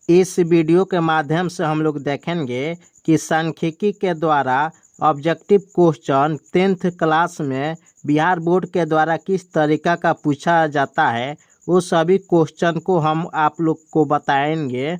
इस वीडियो के माध्यम से हम लोग देखेंगे कि सांख्यिकी के द्वारा ऑब्जेक्टिव क्वेश्चन 10th क्लास में बिहार बोर्ड के द्वारा किस तरीका का पूछा जाता है, वो सभी क्वेश्चन को हम आप लोग को बताएंगे।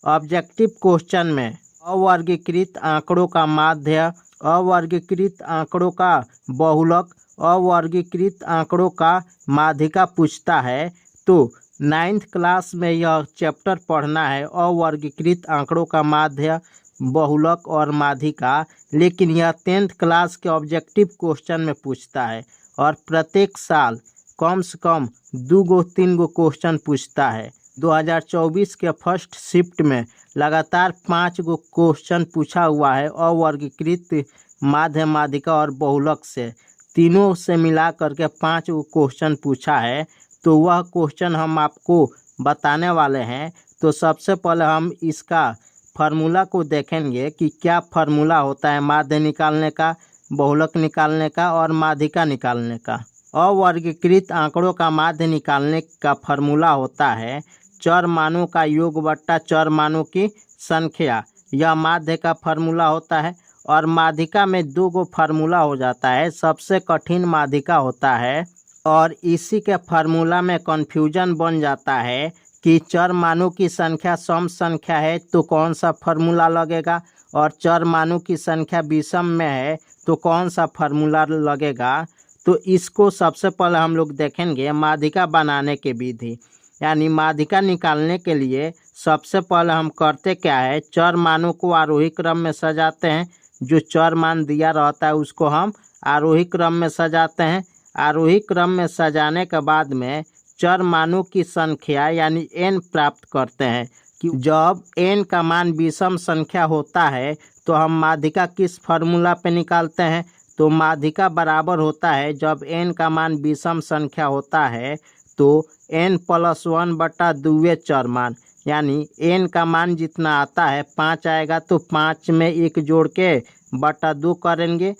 ऑब्जेक्टिव क्वेश्चन में अवर्गीकृत आंकड़ों का माध्य, अवर्गीकृत आंकड़ों का बहुलक, अवर्गीकृत आंकड़ों का माध्यिका पूछता है। तो 9th क्लास में यह चैप्टर पढ़ना है, अवर्गीकृत आंकड़ों का माध्य, बहुलक और माध्यिका। लेकिन यह 10th क्लास के ऑब्जेक्टिव क्वेश्चन में पूछता है और प्रत्येक साल कम से कम 2-3 क्वेश्चन पूछता है। 2024 के फर्स्ट शिफ्ट में लगातार 5 क्वेश्चन पूछा हुआ है अवर्गीकृत माध्य, माध्यिका और बहुलक से। तीनों से मिला करके 5 क्वेश्चन पूछा है। तो वह क्वेश्चन हम आपको बताने वाले हैं। तो सबसे पहले हम इसका फार्मूला को देखेंगे कि क्या फार्मूला होता है माध्य निकालने का, बहुलक निकालने का और माध्यिका निकालने का। अवर्गीकृत आंकड़ों का माध्य निकालने का फार्मूला होता है चर मानों का योग बट्टा चर मानों की संख्या। यह माध्य का फार्मूला होता है। और माध्यिका में 2 फार्मूला हो जाता है। सबसे कठिन माध्यिका होता है और इसी के फार्मूला में कन्फ्यूजन बन जाता है कि चर मानों की संख्या सम संख्या है तो कौन सा फार्मूला लगेगा, और चर मानों की संख्या विषम में है तो कौन सा फार्मूला लगेगा। तो इसको सबसे पहले हम लोग देखेंगे माध्यिका बनाने की विधि। यानी माध्यिका निकालने के लिए सबसे पहले हम करते क्या है, चर मानों को आरोही क्रम में सजाते हैं। जो चर मान दिया रहता है उसको हम आरोही क्रम में सजाते हैं। आरोही क्रम में सजाने के बाद में चर मानों की संख्या यानी n प्राप्त करते हैं। कि जब n का मान विषम संख्या होता है तो हम माध्यिका किस फार्मूला पे निकालते हैं। तो माध्यिका बराबर होता है, जब n का मान विषम संख्या होता है तो n+1 बटा 2 चर मान, यानी n का मान जितना आता है 5 आएगा तो 5 में 1 जोड़ के बटा 2 करेंगे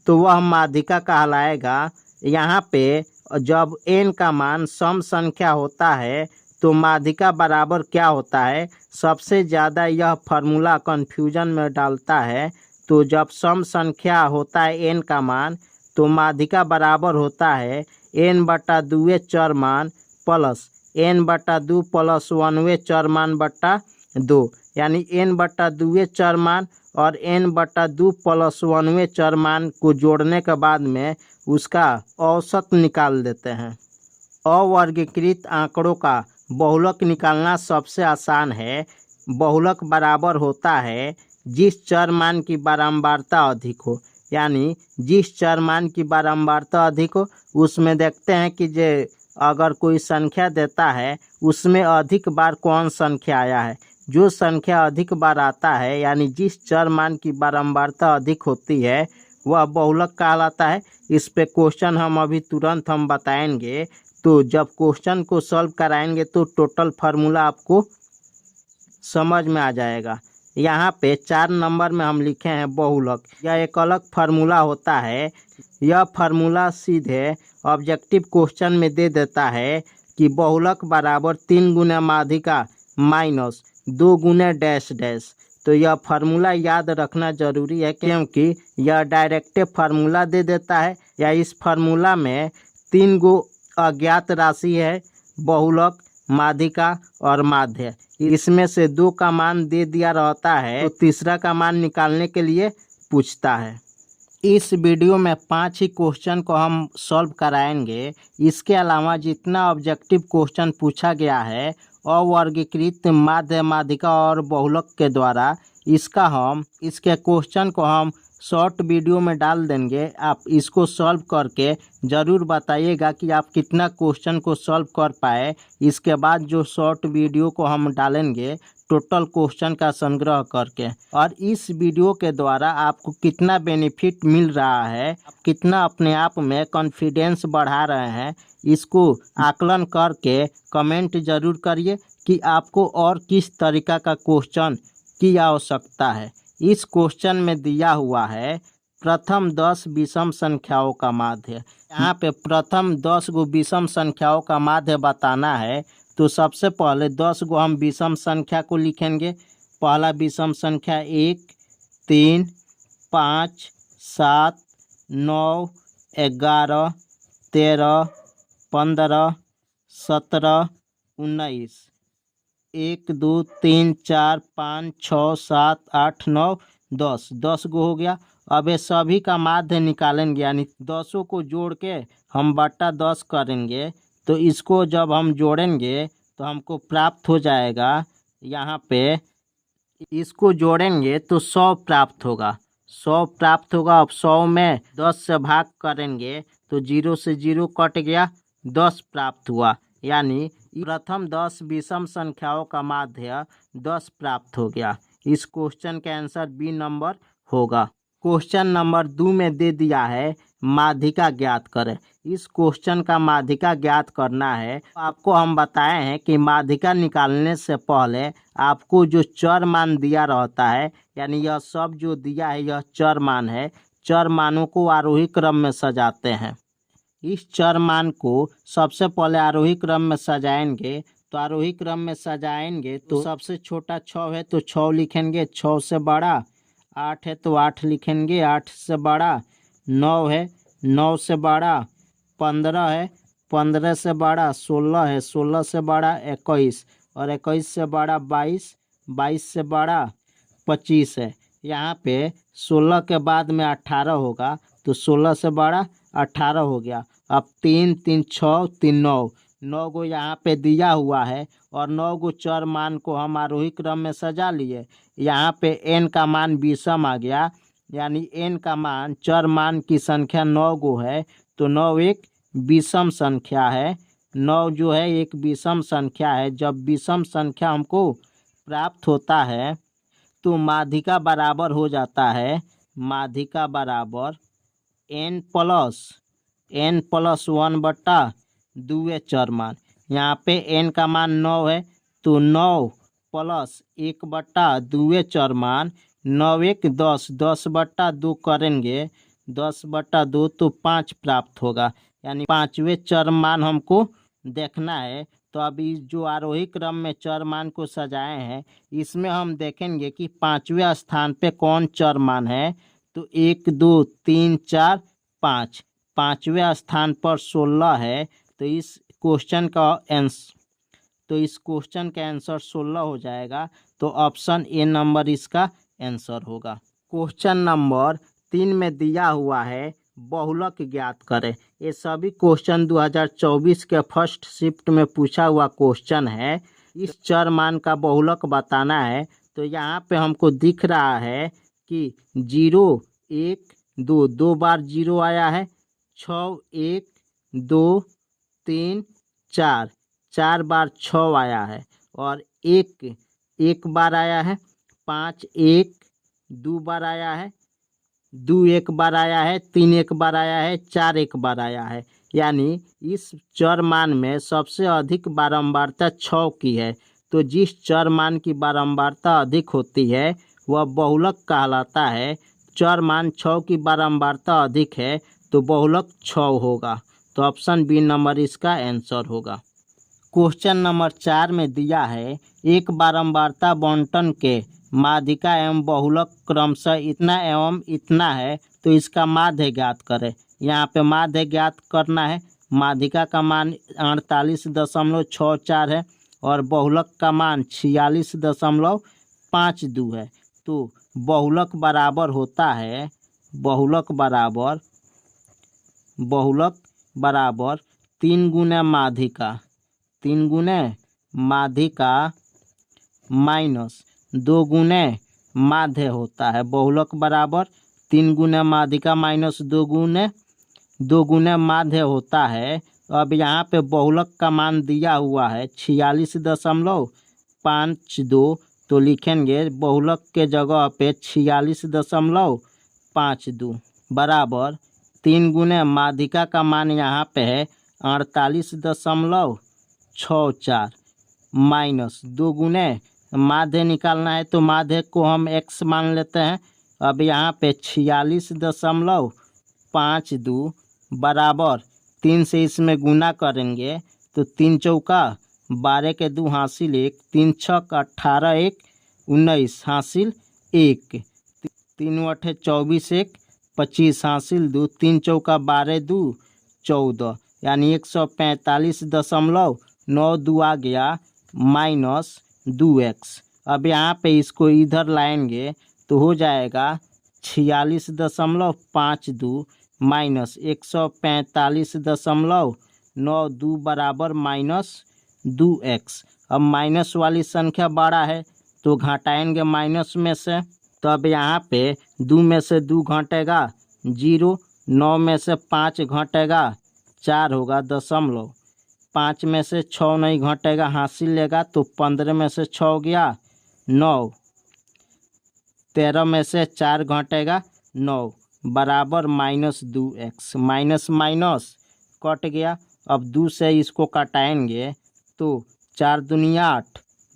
तो वह माध्यिका कहलाएगा। यहाँ पे जब n का मान सम संख्या होता है तो माध्यिका बराबर क्या होता है, सबसे ज़्यादा यह फार्मूला कन्फ्यूजन में डालता है। तो जब सम संख्या होता है n का मान तो माध्यिका बराबर होता है n/2 चर मान प्लस n/2 प्लस 1वें चर मान बट्टा 2, यानी n/2 चर मान और n/2 प्लस 1वें चर मान को जोड़ने के बाद में उसका औसत निकाल देते हैं। अवर्गीकृत आंकड़ों का बहुलक निकालना सबसे आसान है। बहुलक बराबर होता है जिस चर मान की बारंबारता अधिक हो, यानी जिस चर मान की बारंबारता अधिक हो उसमें देखते हैं कि जे अगर कोई संख्या देता है उसमें अधिक बार कौन संख्या आया है। जो संख्या अधिक बार आता है यानी जिस चर मान की बारंबारता अधिक होती है वह बहुलक कहलाता है। इस पे क्वेश्चन हम अभी तुरंत हम बताएंगे। तो जब क्वेश्चन को सॉल्व कराएंगे तो टोटल फार्मूला आपको समझ में आ जाएगा। यहाँ पे 4 नंबर में हम लिखे हैं बहुलक। यह एक अलग फार्मूला होता है। यह फार्मूला सीधे ऑब्जेक्टिव क्वेश्चन में दे देता है कि बहुलक बराबर 3 गुना माध्यिका माइनस 2 गुना डैश डैश। तो यह फार्मूला याद रखना जरूरी है क्योंकि यह डायरेक्ट फार्मूला दे देता है। या इस फार्मूला में 3 अज्ञात राशि है, बहुलक, माध्यिका और माध्य। इसमें से 2 का मान दे दिया रहता है तो तीसरा का मान निकालने के लिए पूछता है। इस वीडियो में 5 ही क्वेश्चन को हम सॉल्व कराएंगे। इसके अलावा जितना ऑब्जेक्टिव क्वेश्चन पूछा गया है अवर्गीकृत माध्य, माध्यिका और बहुलक के द्वारा, इसके क्वेश्चन को हम शॉर्ट वीडियो में डाल देंगे। आप इसको सॉल्व करके ज़रूर बताइएगा कि आप कितना क्वेश्चन को सॉल्व कर पाए। इसके बाद जो शॉर्ट वीडियो को हम डालेंगे टोटल क्वेश्चन का संग्रह करके। और इस वीडियो के द्वारा आपको कितना बेनिफिट मिल रहा है, कितना अपने आप में कॉन्फिडेंस बढ़ा रहे हैं, इसको आकलन करके कमेंट ज़रूर करिए कि आपको और किस तरीका का क्वेश्चन की आवश्यकता है। इस क्वेश्चन में दिया हुआ है प्रथम 10 विषम संख्याओं का माध्य। यहाँ पे प्रथम 10 विषम संख्याओं का माध्य बताना है। तो सबसे पहले 10 को हम विषम संख्या को लिखेंगे। पहला विषम संख्या 1, 3, 5, 7, 9, 11, 13, 15, 17, 19। 1, 2, 3, 4, 5, 6, 7, 8, 9, 10। 10 गो हो गया। अब ये सभी का माध्य निकालेंगे, यानी 10 को जोड़ के हम बट्टा 10 करेंगे। तो इसको जब हम जोड़ेंगे तो हमको प्राप्त हो जाएगा, यहाँ पे इसको जोड़ेंगे तो 100 प्राप्त होगा। 100 प्राप्त होगा। अब 100 में 10 से भाग करेंगे तो 0 से 0 कट गया, 10 प्राप्त हुआ। यानी प्रथम 10 विषम संख्याओं का माध्य 10 प्राप्त हो गया। इस क्वेश्चन का आंसर बी नंबर होगा। क्वेश्चन नंबर 2 में दे दिया है माध्यिका ज्ञात करें। इस क्वेश्चन का माध्यिका ज्ञात करना है। आपको हम बताए हैं कि माध्यिका निकालने से पहले आपको जो चर मान दिया रहता है, यानी यह सब जो दिया है यह चर मान है। चर मानों को आरोही क्रम में सजाते हैं। इस चर मान को सबसे पहले आरोही क्रम में सजाएंगे। तो आरोही क्रम में सजाएंगे तो सबसे छोटा 6 है तो 6 लिखेंगे, 6 से बड़ा। 8 है तो 8 लिखेंगे, 8 से बड़ा। 9 है, 9 से बड़ा। 15 है, 15 से बड़ा। 16 है, 16 से बड़ा। 21 और 21 से बड़ा। 22, 22 से बड़ा। 25 है। यहाँ पे 16 के बाद में 18 होगा तो 16 से बड़ा 18 हो गया। अब 3, 3, 6, 3, 9। 9 को यहाँ पे दिया हुआ है और 9 को चर मान को हम आरोही क्रम में सजा लिए। यहाँ पे n का मान विषम आ गया, यानी n का मान चर मान की संख्या 9 गो है तो 9 एक विषम संख्या है। 9 जो है एक विषम संख्या है। जब विषम संख्या हमको प्राप्त होता है तो माध्यिका बराबर हो जाता है, माध्यिका बराबर n प्लस 1 बट्टा 2 चर मान। यहाँ पे n का मान 9 है तो 9 प्लस 1 बट्टा 2 चर मान। 9 एक 10, 10 बट्टा 2 करेंगे, 10 बट्टा 2 तो 5 प्राप्त होगा। यानी 5वें चर मान हमको देखना है। तो अभी जो आरोही क्रम में चर मान को सजाए हैं इसमें हम देखेंगे कि 5वें स्थान पे कौन चर मान है। तो 1, 2, 3, 4, 5। 5वें स्थान पर 16 है तो इस क्वेश्चन का आंसर 16 हो जाएगा। तो ऑप्शन ए नंबर इसका आंसर होगा। क्वेश्चन नंबर 3 में दिया हुआ है बहुलक ज्ञात करें। ये सभी क्वेश्चन 2024 के फर्स्ट शिफ्ट में पूछा हुआ क्वेश्चन है। इस चर मान का बहुलक बताना है। तो यहाँ पे हमको दिख रहा है कि 0, 1, 2, 2 बार 0 आया है। 6, 1, 2, 3, 4, 4 बार 6 आया है। और 1 बार आया है। 5, 1, 2 बार आया है। 2 1 बार आया है। 3 1 बार आया है। 4 1 बार आया है। यानी इस चर मान में सबसे अधिक बारंबारता 6 की है। तो जिस चर मान की बारंबारता अधिक होती है वह बहुलक कहलाता है। चर मान 6 की बारंबारता अधिक है तो बहुलक 6 होगा। तो ऑप्शन बी नंबर इसका आंसर होगा। क्वेश्चन नंबर 4 में दिया है एक बारंबारता बंटन के माध्यिका एवं बहुलक क्रमशः इतना एवं इतना है तो इसका माध्य ज्ञात करें। यहाँ पे माध्य ज्ञात करना है। माध्यिका का मान 48.64 है और बहुलक का मान 46.52 है। तो बहुलक बराबर होता है, बहुलक बराबर 3 गुना माध्यिका, 3 गुने माध्यिका माइनस 2 गुने माध्य होता है। बहुलक बराबर 3 गुना माध्यिका माइनस 2 गुने माध्य होता है। अब यहाँ पे बहुलक का मान दिया हुआ है 46.52 तो लिखेंगे बहुलक के जगह पे 46.52 बराबर 3 गुने माध्यिका का मान यहाँ पे है 48.64 माइनस 2 गुने माध्य निकालना है तो माध्य को हम x मान लेते हैं। अब यहाँ पे 46.52 बराबर 3 से इसमें गुना करेंगे तो 3 चौका 12 के 2 हासिल 1, 3 छक 18 1 19 हासिल 1, 3 8 24 1 25 हासिल 2, 3 चौका 12 2 14, यानी 145.92 आ गया -2x। अब यहाँ पे इसको इधर लाएंगे तो हो जाएगा 46.52 माइनस 145.92 बराबर -2x। अब माइनस वाली संख्या बड़ा है तो घटाएंगे माइनस में से, तो अब यहाँ पे 2 में से 2 घटेगा 0, 9 में से 5 घटेगा 4 होगा दशमलव, 5 में से 6 नहीं घटेगा हासिल लेगा तो 15 में से 6 गया 9, 13 में से 4 घटेगा 9 बराबर -2x। माइनस माइनस कट गया। अब 2 से इसको कटाएंगे तो 4 दूनी 8,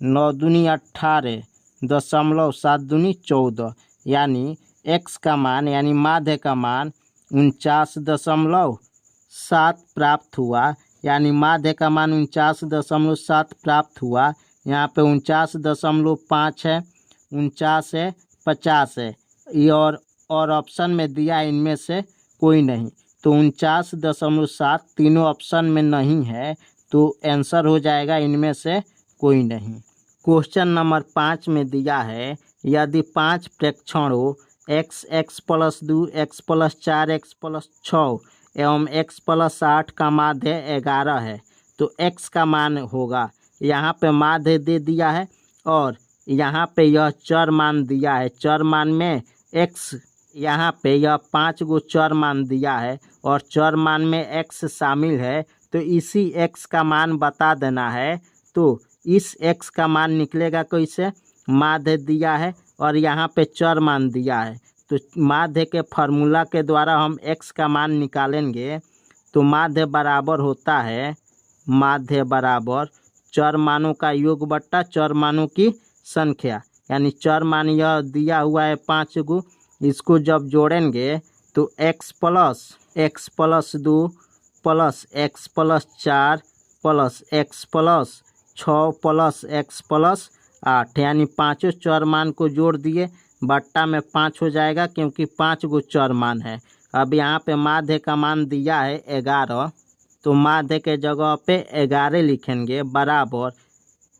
9 दूनी 18, दशमलव 7 दूनी 14, यानी x का मान यानी माध्य का मान 49.7 प्राप्त हुआ। यानी माध्य का मान 49.7 प्राप्त हुआ। यहाँ पे 49.5 है, 49 है, 50 है, ये और ऑप्शन में दिया इनमें से कोई नहीं, तो 49.7 तीनों ऑप्शन में नहीं है, तो आंसर हो जाएगा इनमें से कोई नहीं। क्वेश्चन नंबर 5 में दिया है यदि 5 प्रेक्षणों x x + 2 x + 4 x + 6 एवं x + 8 का माध्य 11 है तो x का मान होगा। यहाँ पे माध्य दे दिया है और यहाँ पे यह चर मान दिया है। चर मान में x, यहाँ पे यह 5 गो चर मान दिया है और चर मान में x शामिल है, तो इसी x का मान बता देना है। तो इस x का मान निकलेगा कैसे, माध्य दिया है और यहाँ पे चर मान दिया है, तो माध्य के फार्मूला के द्वारा हम x का मान निकालेंगे। तो माध्य बराबर होता है, माध्य बराबर चर मानों का योग बट्टा चर मानों की संख्या, यानी चर मान यह दिया हुआ है 5 गो, इसको जब जोड़ेंगे तो x + 2 plus x + 4 plus x + 6 plus x + 8, यानी पाँचों चर मान को जोड़ दिए, बट्टा में 5 हो जाएगा क्योंकि 5 गो चर मान है। अब यहाँ पे माध्य का मान दिया है 11, तो माध्य के जगह पे 11 लिखेंगे बराबर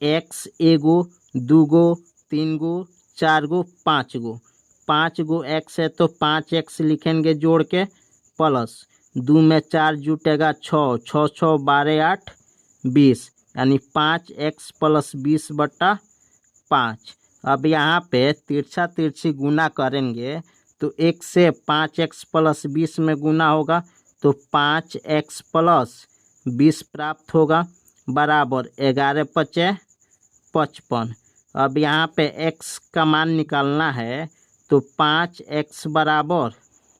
x 1 गो 2 गो 3 गो 4 गो 5 गो, 5 गो x है तो 5x लिखेंगे जोड़ के, प्लस 2 में 4 जुटेगा 6, 6 6 12 8 20, यानी 5x + 20/5। अब यहाँ पे तिरछा तिरछी गुना करेंगे तो 1 से 5x + 20 में गुना होगा तो 5x + 20 प्राप्त होगा बराबर 11 × 5 = 55। अब यहाँ पे x का मान निकालना है तो 5x बराबर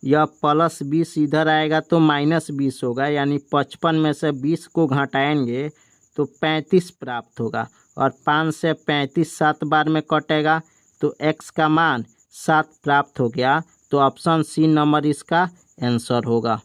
यह +20 इधर आएगा तो -20 होगा, यानी 55 में से 20 को घटाएंगे तो 35 प्राप्त होगा और 5 से 35 7 बार में कटेगा तो x का मान 7 प्राप्त हो गया। तो ऑप्शन सी नंबर इसका आंसर होगा।